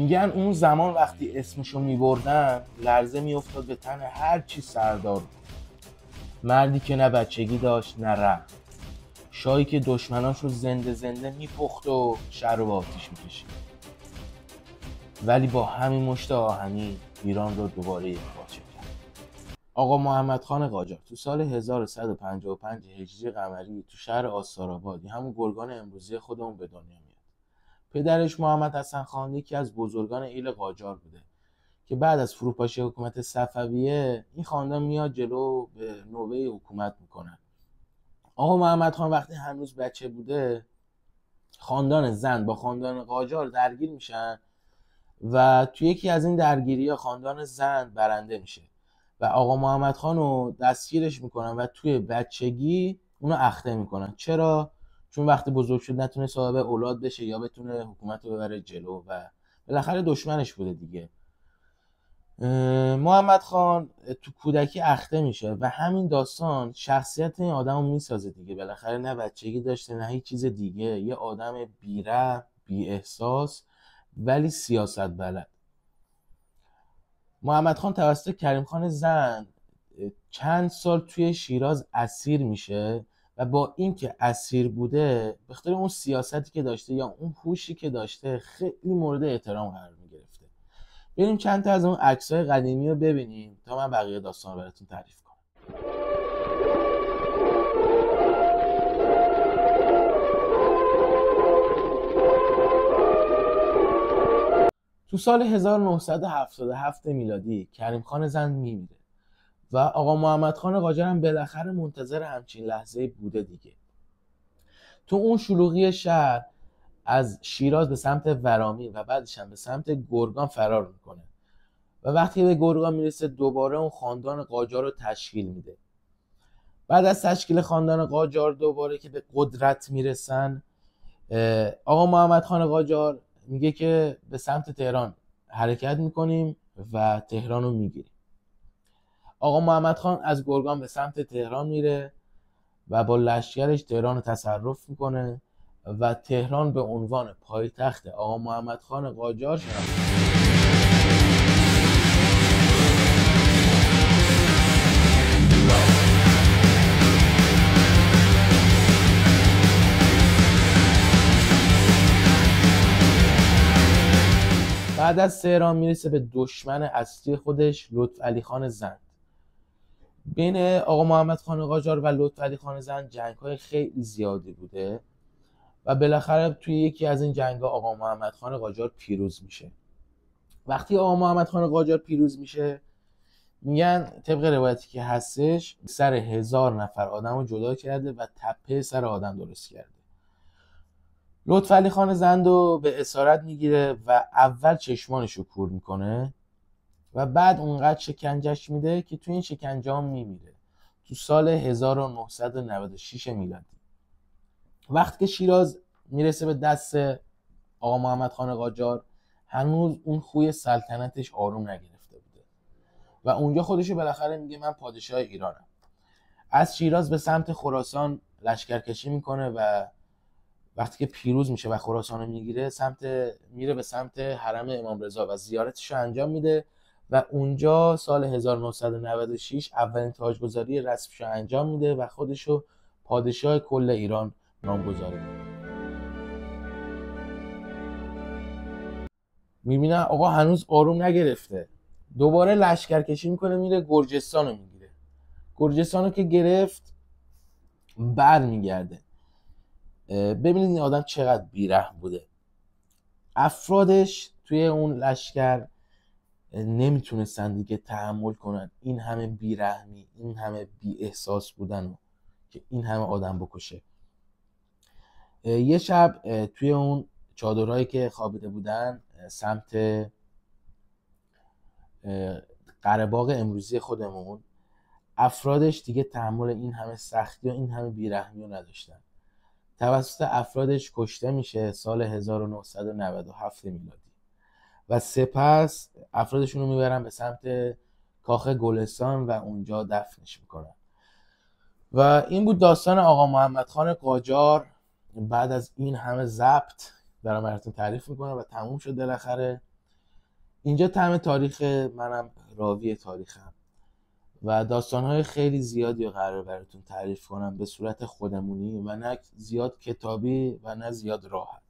میگن اون زمان وقتی اسمشو میبردن لرزه میافتاد به تن هر چی سردار بود. مردی که نه بچگی داشت نه رحم، شاهی که دشمناشو زنده زنده میپخت و شهر رو به آتیش میکشید، ولی با همین مشت آهنی ایران رو دوباره یکپارچه کرد. آقا محمد خان قاجار تو سال 1155 هجری قمری تو شهر آستارآباد، همون گرگان امروزی خودمون، به دنیا میاد. پدرش محمد حسن خان یکی از بزرگان ایل قاجار بوده که بعد از فروپاشی حکومت صفویه این خاندان میاد جلو به نوبه حکومت میکنن. آقا محمد خان وقتی هنوز بچه بوده، خاندان زند با خاندان قاجار درگیر میشن و توی یکی از این درگیری‌ها خاندان زند برنده میشه و آقا محمد خان رو دستگیرش میکنن و توی بچگی اونو اخته میکنن. چرا؟ چون وقتی بزرگ شد نتونه صاحب اولاد بشه یا بتونه حکومت رو ببره جلو و بالاخره دشمنش بوده دیگه. محمد خان تو کودکی اخته میشه و همین داستان شخصیت این آدم رو میسازه دیگه. بالاخره نه بچگی داشته نه هیچ چیز دیگه، یه آدم بی‌رحم بی احساس ولی سیاست بلد. محمد خان توسط کریم خان زند چند سال توی شیراز اسیر میشه و با اینکه اسیر بوده به خاطر اون سیاستی که داشته یا اون هوشی که داشته خیلی مورد احترام قرار میگرفته. بریم چند تا از اون عکسای قدیمی رو ببینیم تا من بقیه داستان رو براتون تعریف کنم. تو سال 1977 میلادی کریم خان زند میمیره و آقا محمد خان قاجار هم بالاخره منتظر همچین لحظه‌ای بوده دیگه. تو اون شلوغی شهر از شیراز به سمت ورامین و بعدش هم به سمت گرگان فرار میکنه و وقتی به گرگان میرسه دوباره اون خاندان قاجار رو تشکیل میده. بعد از تشکیل خاندان قاجار دوباره که به قدرت میرسن، آقا محمد خان قاجار میگه که به سمت تهران حرکت میکنیم و تهران رو میگیریم. آقا محمد خان از گرگان به سمت تهران میره و با لشکرش تهران رو تصرف میکنه و تهران به عنوان پایتخت آقا محمد خان قاجار شناخته. بعد از تهران میرسه به دشمن اصلی خودش، لطفعلی خان زند. بین آقا محمد خان قاجار و لطفعلی خان زند جنگ‌های خیلی زیادی بوده و بالاخره توی یکی از این جنگ‌ها آقا محمد خان قاجار پیروز میشه. وقتی آقا محمد خان قاجار پیروز میشه، میگن طبق روایتی که هستش سر 1000 نفر آدم رو جدا کرده و تپه سر آدم درست کرده. لطفعلی خان زند رو به اسارت میگیره و اول چشمانش رو کور میکنه و بعد اونقدر شکنجهش میده که توی این شکنجه هم میمیره تو سال 1996 میلادی. وقتی که شیراز میرسه به دست آقا محمد خان قاجار، هنوز اون خوی سلطنتش آروم نگرفته بوده و اونجا خودشو بالاخره میگه من پادشاه ایرانم. از شیراز به سمت خراسان لشکرکشی میکنه و وقتی که پیروز میشه و خراسان رو میره به سمت حرم امام رضا و زیارتش رو انجام میده و اونجا سال 1996 اولین تاجگذاری رسمیش رو انجام میده و خودشو پادشاه کل ایران نامگذاری میکنه. میبینن آقا هنوز آروم نگرفته، دوباره لشکرکشی میکنه میره گرجستان رو میگیره. گرجستان رو که گرفت بر میگرده. ببینید این آدم چقدر بیرحم بوده. افرادش توی اون لشکر نمیتونستن دیگه تحمل کنن این همه بیرحمی، این همه بی احساس بودن که این همه آدم بکشه. یه شب توی اون چادرهایی که خوابیده بودن سمت قره‌باغ امروزی خودمون، افرادش دیگه تحمل این همه سختی و این همه بیرحمی رو نداشتن. توسط افرادش کشته میشه سال 1997 میلادی و سپس افرادشون رو میبرن به سمت کاخ گلستان و اونجا دفنش میکنن. و این بود داستان آقا محمد خان قاجار. بعد از این همه ضبط دارم براتون تعریف میکنم و تموم شد بالاخره. اینجا طعم تاریخ، منم راوی تاریخم و داستانهای خیلی زیادی رو قرار براتون تعریف کنم به صورت خودمونی و نه زیاد کتابی و نه زیاد راحت.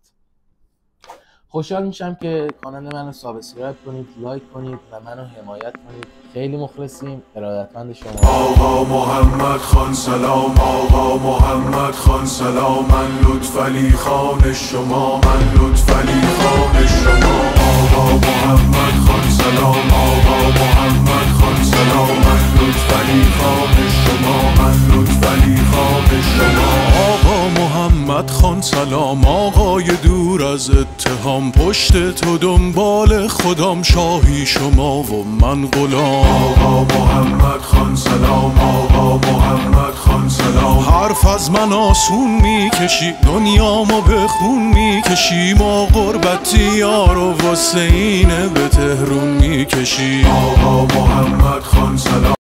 خوشحال میشم که کانال منو سابسکرایب کنید، لایک کنید و منو حمایت کنید. خیلی مخلصیم. ارادتمند شما. آقا محمد خان سلام، آقا محمد خان سلام، من لطفعلی خان شما، من لطفعلی خان شما. آقا محمد خان سلام، آقا محمد خان سلام، من لطفعلی خان شما، من لطفعلی خان شما. آقا محمد خان سلام، آقای دور از اتهام، پشت تو دنبال خدام، شاهی شما و من غلام. آقا محمد خان سلام، آقا محمد خان سلام، حرف از من آسون میکشی، دنیامو به خون میکشی، ما غربتی یارو واسه اینه به تهرون میکشی. آقا